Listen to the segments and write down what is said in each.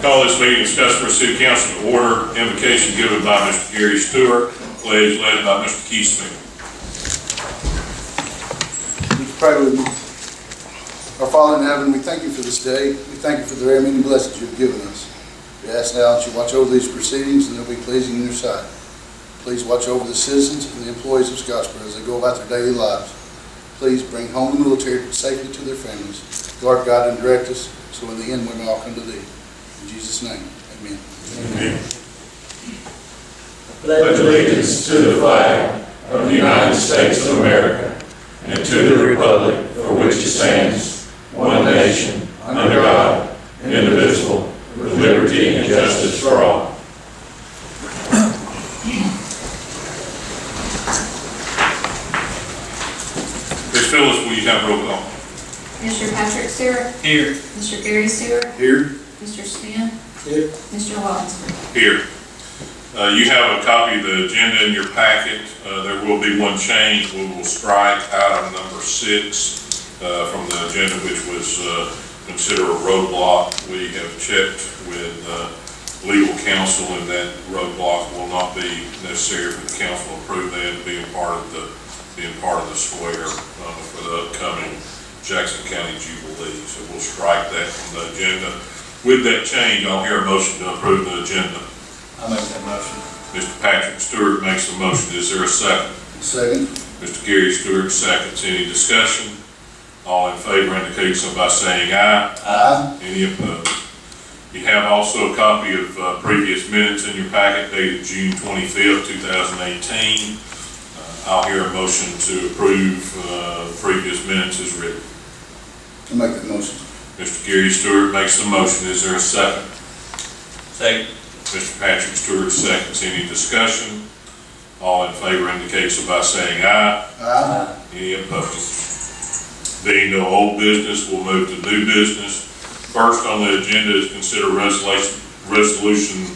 Call this meeting of Scottsboro City Council to order. Invocation given by Mr. Gary Stewart. Pledge led by Mr. Keith Smith. Let's pray with me. Our Father in heaven, we thank you for this day. We thank you for the very many blessings you've given us. We ask now that you watch over these proceedings and they'll be pleasing in your sight. Please watch over the citizens and the employees of Scottsboro as they go about their daily lives. Please bring home the military safely to their families. Guard, guide, and direct us so in the end we may all come to thee. In Jesus' name, amen. Amen. Pledge allegiance to the flag of the United States of America and to the republic for which it stands, one nation, under God, indivisible, with liberty and justice for all. Ms. Phyllis, will you have roll call? Mr. Patrick Stewart. Here. Mr. Gary Stewart. Here. Mr. Smith. Here. Mr. Wadsworth. Here. You have a copy of the agenda in your packet. There will be one change. We will strike item number 6 from the agenda, which was consider a roadblock. We have checked with legal counsel, and that roadblock will not be necessary for the council to approve that being part of the square for the upcoming Jackson County Jubilee. So we'll strike that from the agenda. With that change, I'll hear a motion to approve the agenda. I'll make that motion. Mr. Patrick Stewart makes a motion. Is there a second? Second. Mr. Gary Stewart seconds. Any discussion? All in favor indicate so by saying aye. Aye. Any opposed? You have also a copy of previous minutes in your packet dated June 25th, 2018. I'll hear a motion to approve previous minutes as written. I'll make that motion. Mr. Gary Stewart makes the motion. Is there a second? Second. Mr. Patrick Stewart seconds. Any discussion? All in favor indicate so by saying aye. Aye. Any opposed? Being no old business, we'll move to new business. First on the agenda is consider resolution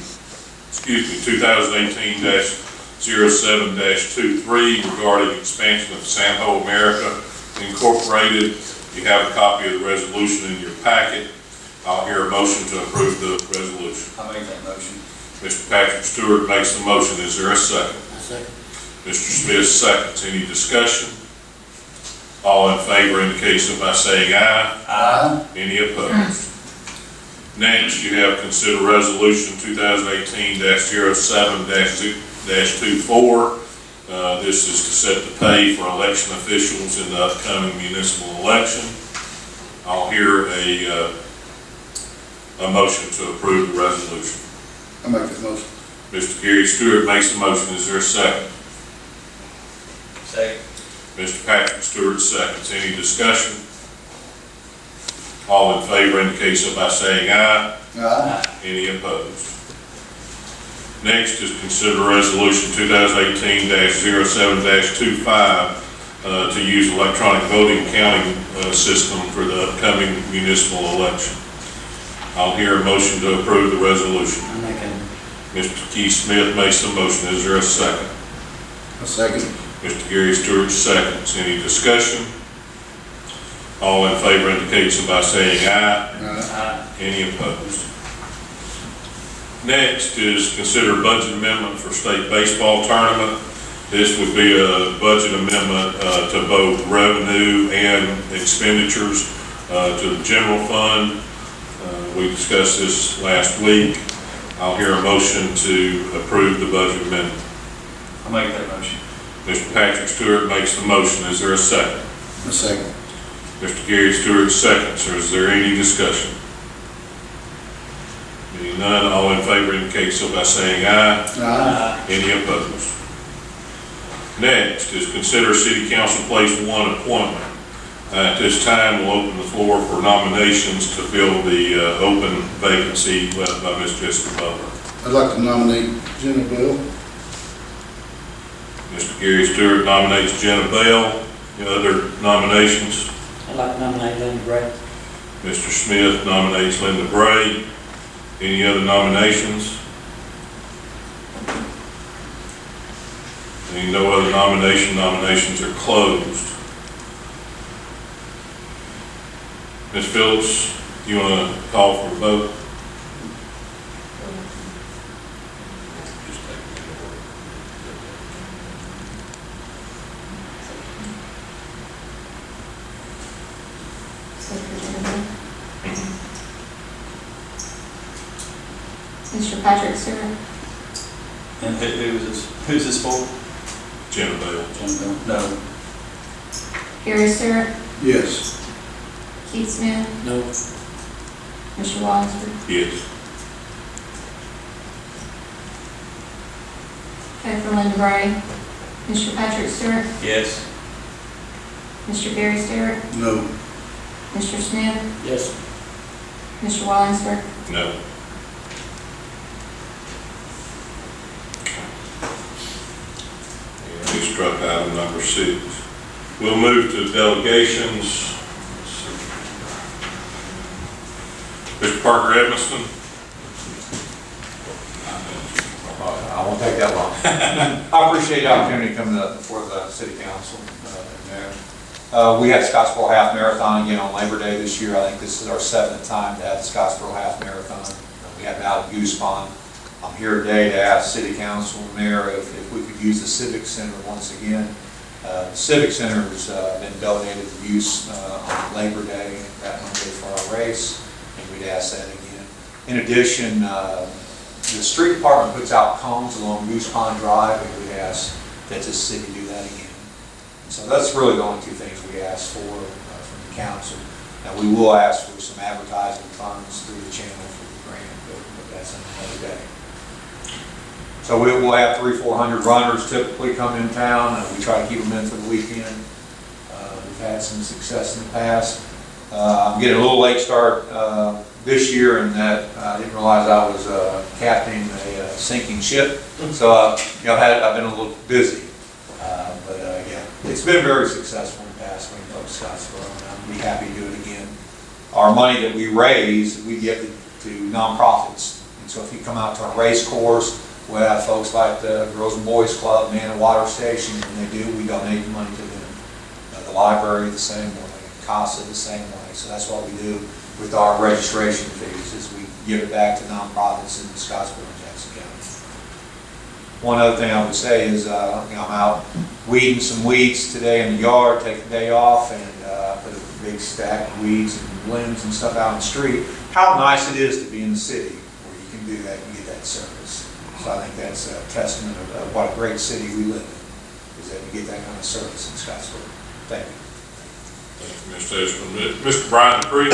2018-07-23 regarding expansion of Samho America Incorporated. You have a copy of the resolution in your packet. I'll hear a motion to approve the resolution. I'll make that motion. Mr. Patrick Stewart makes the motion. Is there a second? Second. Mr. Smith seconds. Any discussion? All in favor indicate so by saying aye. Aye. Any opposed? Next, you have consider resolution 2018-07-24. This is to set the pay for election officials in the upcoming municipal election. I'll hear a motion to approve the resolution. I'll make that motion. Mr. Gary Stewart makes the motion. Is there a second? Second. Mr. Patrick Stewart seconds. Any discussion? All in favor indicate so by saying aye. Aye. Any opposed? Next is consider resolution 2018-07-25 to use electronic voting counting system for the upcoming municipal election. I'll hear a motion to approve the resolution. I'm making. Mr. Keith Smith makes the motion. Is there a second? A second. Mr. Gary Stewart seconds. Any discussion? All in favor indicate so by saying aye. Aye. Any opposed? Next is consider budget amendment for state baseball tournament. This would be a budget amendment to both revenue and expenditures to the general fund. We discussed this last week. I'll hear a motion to approve the budget amendment. I'll make that motion. Mr. Patrick Stewart makes the motion. Is there a second? A second. Mr. Gary Stewart seconds. Is there any discussion? Being none, all in favor indicate so by saying aye. Aye. Any opposed? Next is consider City Council Place 1 appointment. At this time, we'll open the floor for nominations to fill the open vacancy left by Ms. Jessica Butler. I'd like to nominate Jenna Bell. Mr. Gary Stewart nominates Jenna Bell. Any other nominations? I'd like to nominate Linda Gray. Mr. Smith nominates Linda Bray. Any other nominations? Seeing no other nominations are closed. Ms. Phillips, do you want to call for a vote? Mr. Patrick Stewart, And who's this for? Jenna Bell. No. Gary Stewart, Yes. Keith Smith, No. Mr. Wallansford. Yes. Okay, for Linda Bray, Mr. Patrick Stewart, Yes. Mr. Gary Stewart, No. Mr. Smith, Yes. Mr. Wallansford. No. And we struck item number 6. We'll move to delegations. Mr. Parker Edmiston. I won't take that long. I appreciate the opportunity to come before the city council. We had Scottsboro Half Marathon again on Labor Day this year. I think this is our 7th time to have the Scottsboro Half Marathon. We have it out at Goose Pond. I'm here today to ask city council and mayor if we could use the Civic Center once again. The Civic Center has been donated to use on Labor Day, that Monday for our race, and we'd ask that again. In addition, the street department puts out cones along Goose Pond Drive, and we ask that the city do that again. So that's really the only 2 things we ask for from the council. Now, we will ask for some advertising funds through the channel for the grant, but that's another day. So we will have 300-400 runners typically come in town, and we try to keep them in for the weekend. We've had some success in the past. I'm getting a little late start this year in that I didn't realize I was captaining a sinking ship. So I've been a little busy, but yeah, it's been very successful in the past when you go to Scottsboro, and I'll be happy to do it again. Our money that we raise, we give to nonprofits, and so if you come out to our race course, we have folks like the Girls and Boys Club, Man and Water Station, and we donate the money to them. The library the same way, CASA the same way. So that's what we do with our registration fees, is we give it back to nonprofits in Scottsboro and Jackson County. One other thing I would say is, I'm out weeding some weeds today in the yard, take the day off, and put a big stack of weeds and limbs and stuff out in the street. How nice it is to be in the city where you can do that and get that service. So I think that's a testament of what a great city we live in, is that you get that kind of service in Scottsboro. Thank you. Thank you, Mr. Edmiston. Mr. Brian Dupree.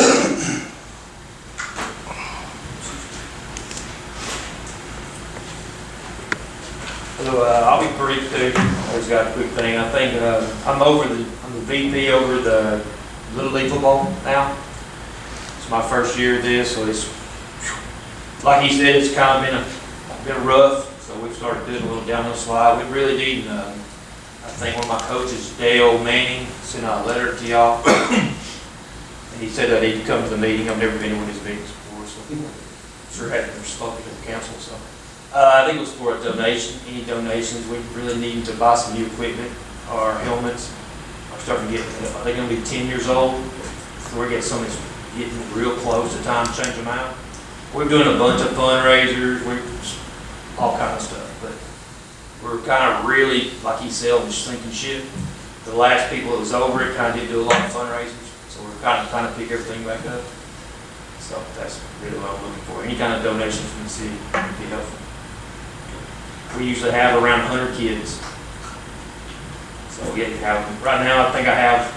So I'll be brief too. I just got a quick thing. I think I'm the VP over the Little League football now. It's my first year at this, so it's like he said, it's kind of been rough. So we've started doing a little downhill slide. We really need. I think one of my coaches, Dale Manning, sent out a letter to y'all, and he said that he'd come to the meeting. I've never been to one of his meetings before, so sure hadn't spoken to the council. So I think it was for a donation. Any donations? We really need to buy some new equipment. Our helmets are starting to get. They're going to be 10 years old. So we're getting some that's getting real close to time to change them out. We're doing a bunch of fundraisers. We're all kind of stuff, but we're kind of really, like he said, on sinking ship. The last people that was over it kind of did do a lot of fundraisers, so we're kind of pick everything back up. So that's really what I'm looking for. Any kind of donations from the city would be helpful. We usually have around 100 kids. So we have, right now I think I have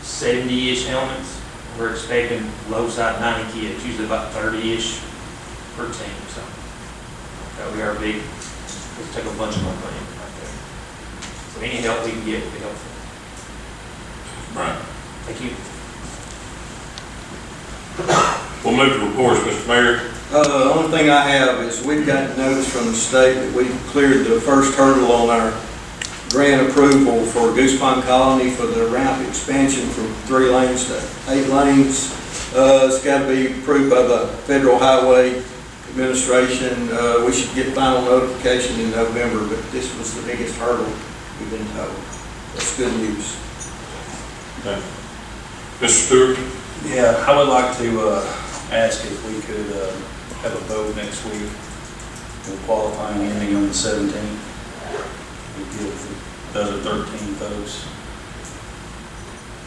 70-ish helmets. We're expecting low side 90 kids, usually about 30-ish per team. So we are big. We take a bunch of our money right there. So any help we can get will be helpful. Brian. Thank you. We'll move to reports, Mr. Mayor. The only thing I have is we've got notice from the state that we've cleared the first hurdle on our grant approval for Goose Pond Colony for the ramp expansion from 3 lanes to 8 lanes. It's got to be approved by the Federal Highway Administration. We should get final notification in November, but this was the biggest hurdle we've been told. That's good news. Okay. Mr. Stewart? Yeah, I would like to ask if we could have a vote next week with qualifying ending on the 17th. We give the other 13 folks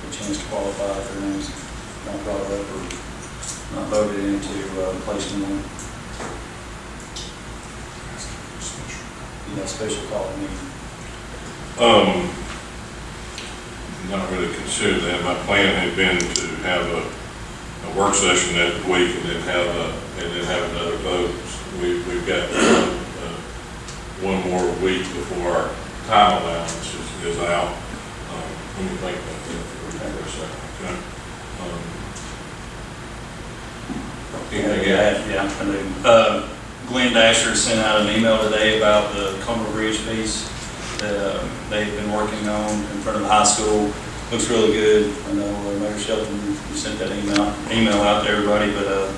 a chance to qualify if their names not brought up or not voted into placement. Special call meeting. Not really considered that. My plan had been to have a work session that week and then have another vote. We've got one more week before our time allowance is out. Let me think about that for a second. Okay. Yeah, I do. Glenn Dasher sent out an email today about the Comer Bridge piece that they've been working on in front of the high school. Looks really good. I know Mayor Shelton, you sent that email out to everybody, but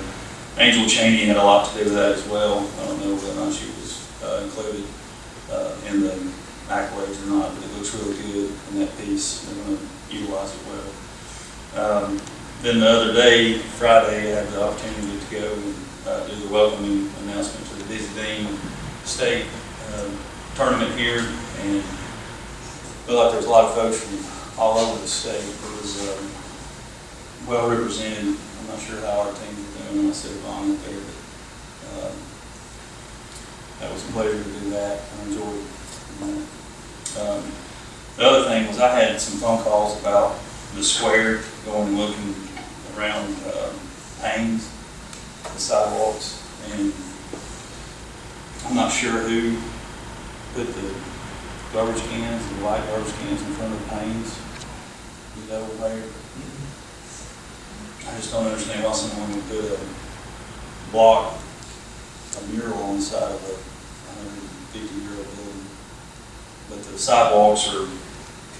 Angel Cheney had a lot to do with that as well. I don't know whether or not she was included in the accolades or not, but it looks really good in that piece. They're going to utilize it well. Then the other day, Friday, I had the opportunity to go and do the welcoming announcement to the Dizzy Dean State tournament here, and I feel like there's a lot of folks from all over the state. It was well represented. I'm not sure how our teams are doing. I said Vaughn up there, but that was a pleasure to do that. I enjoyed it. The other thing was I had some phone calls about the square, going and looking around Haynes, the sidewalks, and I'm not sure who put the garbage cans, the white garbage cans in front of the panes, you know, where. I just don't understand why someone would put a block, a mural on the side of a 150-year-old building. But the sidewalks are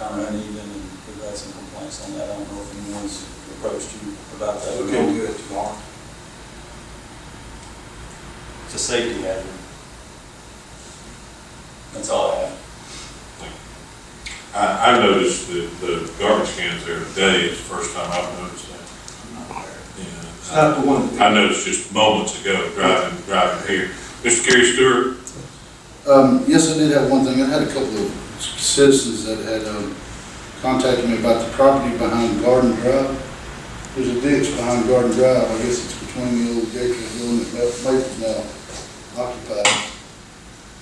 kind of uneven, and we've had some complaints on that. I don't know if anyone's approached you about that. We can do it tomorrow. It's a safety hazard. That's all I have. I noticed that the garbage cans there today is the first time I've noticed that. It's not the one. I noticed just moments ago driving here. Mr. Kerry Stewart? Yes, I did have one thing. I had a couple of citizens that had contacted me about the property behind Garden Drive. There's a ditch behind Garden Drive. I guess it's between the old Gateway Hill and the Maples now occupied.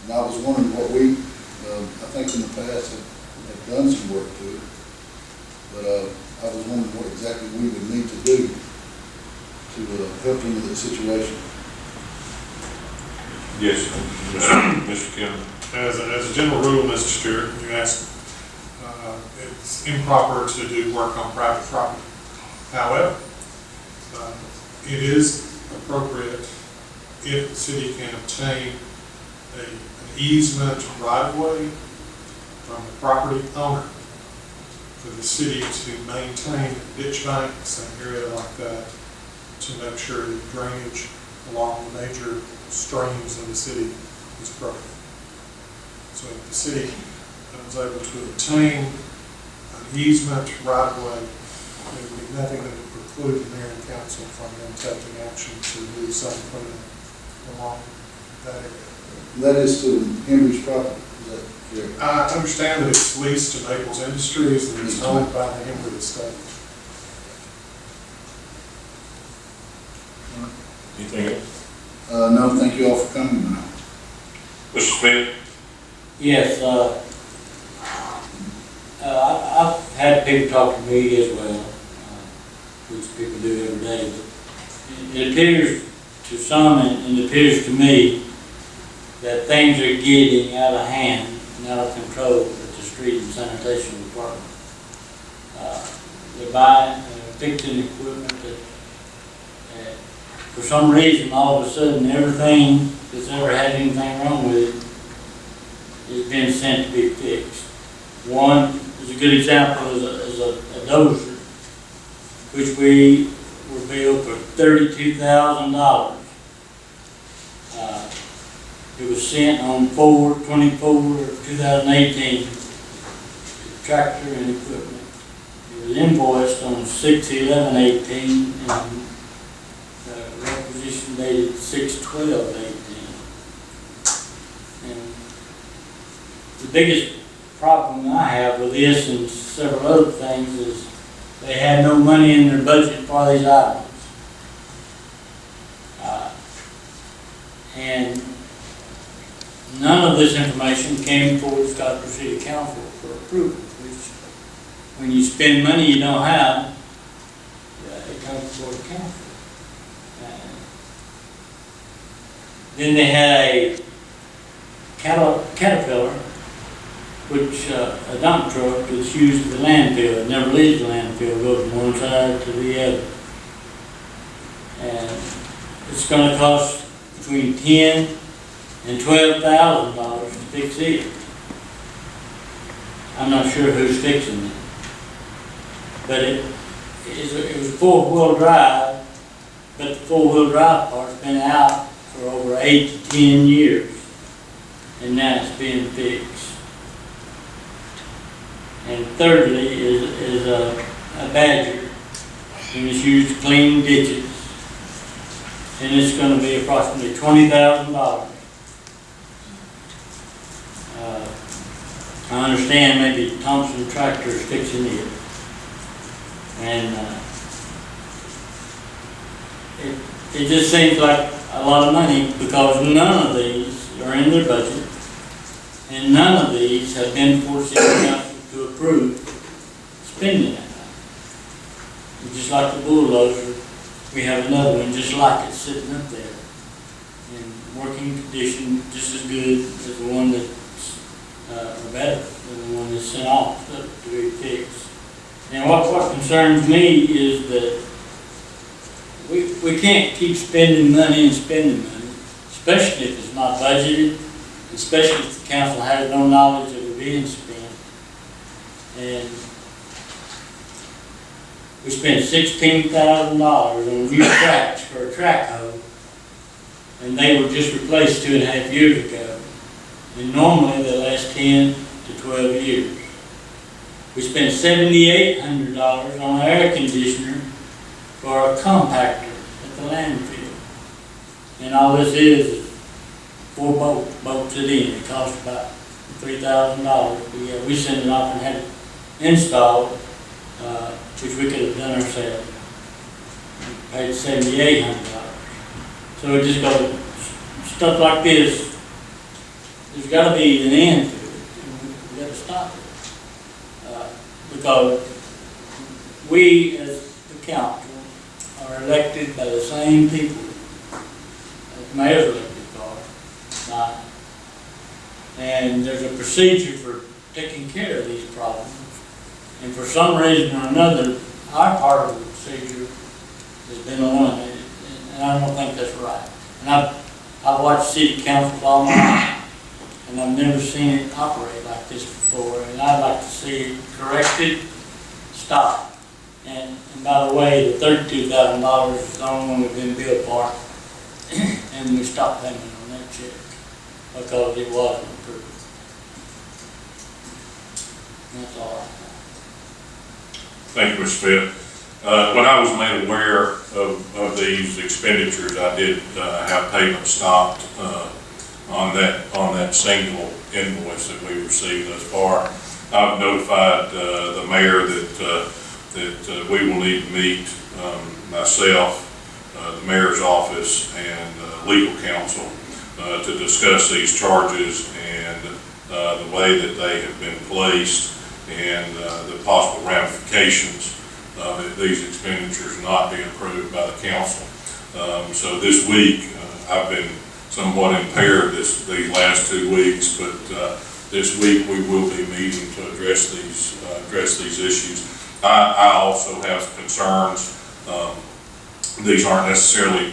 And I was wondering what we, I think in the past have done some work to it. But I was wondering what exactly we would need to do to help them with the situation. Yes, Mr. Kim. As a general rule, Mr. Stewart, you asked, it's improper to do work on private property. However, it is appropriate if the city can obtain an easement right-of-way from the property owner for the city to maintain ditch banks and area like that to make sure that drainage along the major streams in the city is appropriate. So if the city was able to obtain an easement right-of-way, there would be nothing that would preclude the mayor and council from them taking action to do something along that area. That is to Henry's property, is that correct? I understand that it's leased to Maples Industries and it's owned by the Henry estate. Anything else? No, thank you all for coming tonight. Mr. Smith? Yes, I've had people talk to me as well, which people do every day. But it appears to some, and it appears to me, that things are getting out of hand and out of control at the street and sanitation department. They're buying, fixing equipment that, for some reason, all of a sudden, everything that's ever had anything wrong with it is being sent to be fixed. One is a good example is a dozer, which we were billed for $32,000. It was sent on 4/24/2018, tractor and equipment. It was invoiced on 6/11/18 and requisition dated 6/12/18. And the biggest problem I have with this and several other things is they had no money in their budget for these items. And none of this information came forward to Scottsboro City Council for approval, which when you spend money you don't have, it comes before the council. Then they had a Caterpillar, which a dump truck that's used at the landfill. It never leaves the landfill, goes from one side to the other. And it's going to cost between $10,000 and $12,000 to fix it. I'm not sure who's fixing it, but it was four-wheel drive, but the four-wheel drive part's been out for over 8 to 10 years, and now it's being fixed. And thirdly is a badger, and it's used to clean ditches, and it's going to be approximately $20,000. I understand maybe Thompson Tractor is fixing it, and it just seems like a lot of money because none of these are in their budget, and none of these have been for city council to approve spending that money. And just like the bulldozer, we have another one just like it sitting up there in working condition, just as good as the one that's or better than the one that's sent off to be fixed. And what concerns me is that we can't keep spending money, especially if it's not budgeted, especially if the council has no knowledge of it being spent. And we spent $16,000 on new tracks for a track hoe, and they were just replaced 2.5 years ago. And normally they last 10 to 12 years. We spent $7,800 on an air conditioner for a compactor at the landfill. And all this is 4 bolts it in. It cost about $3,000. We sent it off and had it installed, which we could have done ourselves. We paid $7,800. So it just goes, stuff like this, there's got to be an end to it. We've got to stop it. Because we, as the council, are elected by the same people as the mayor's elected for. And there's a procedure for taking care of these problems. And for some reason or another, our part of the procedure has been eliminated. And I don't think that's right. And I've watched city councils all my life, and I've never seen it operate like this before. And I'd like to see it corrected, stopped. And by the way, the $32,000 is the only one we've been billed for, and we stopped payment on that check because it wasn't approved. That's all I have. Thank you, Mr. Smith. When I was made aware of these expenditures, I did have payment stopped on that single invoice that we received thus far. I've notified the mayor that we will need to meet, myself, the mayor's office, and legal counsel to discuss these charges and the way that they have been placed and the possible ramifications of these expenditures not being approved by the council. So this week, I've been somewhat impaired these last 2 weeks, but this week we will be meeting to address these issues. I also have concerns. These aren't necessarily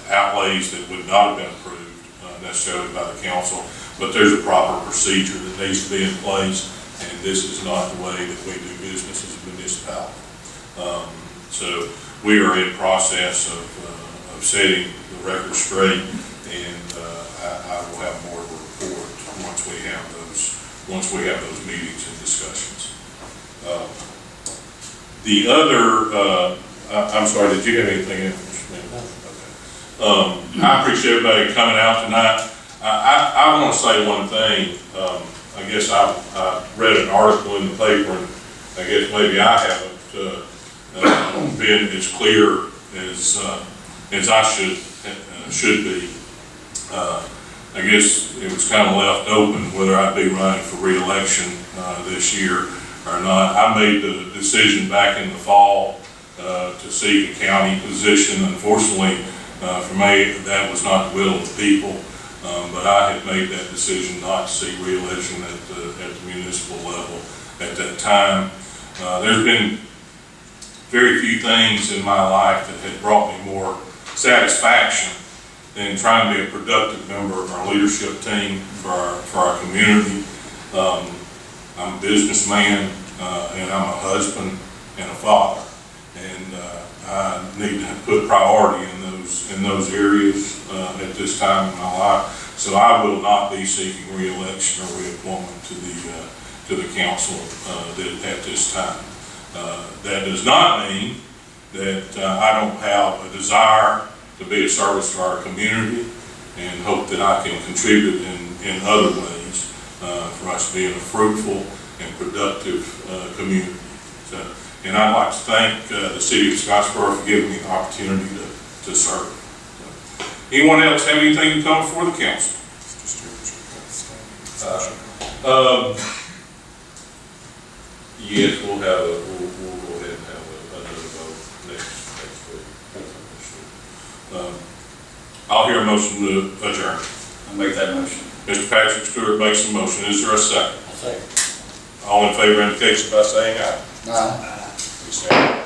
outlays that would not have been approved necessarily by the council, but there's a proper procedure that needs to be in place and this is not the way that we do business as a municipality. So we are in process of setting the record straight, and I will have more to report once we have those meetings and discussions. The other, I'm sorry, did you have anything else? Okay. I appreciate everybody coming out tonight. I want to say one thing. I guess I read an article in the paper, and I guess maybe I haven't been as clear as I should be. I guess it was kind of left open whether I'd be running for re-election this year or not. I made the decision back in the fall to seek a county position. Unfortunately, for me, that was not the will of the people, but I had made that decision not to seek re-election at the municipal level at that time. There's been very few things in my life that had brought me more satisfaction than trying to be a productive member of our leadership team for our community. I'm a businessman, and I'm a husband and a father, and I need to put priority in those areas at this time in my life. So I will not be seeking re-election or reappointment to the council at this time. That does not mean that I don't have a desire to be of service to our community and hope that I can contribute in other ways for us being a fruitful and productive community. So, and I'd like to thank the city of Scottsboro for giving me the opportunity to serve. So, anyone else have anything to come before the council? Yes, we'll go ahead and have another vote next week. I'll hear a motion to adjourn. I'll make that motion. Mr. Patrick Stewart makes a motion. Is there a second? I'll say. All in favor indicates by saying aye. Aye. We stand.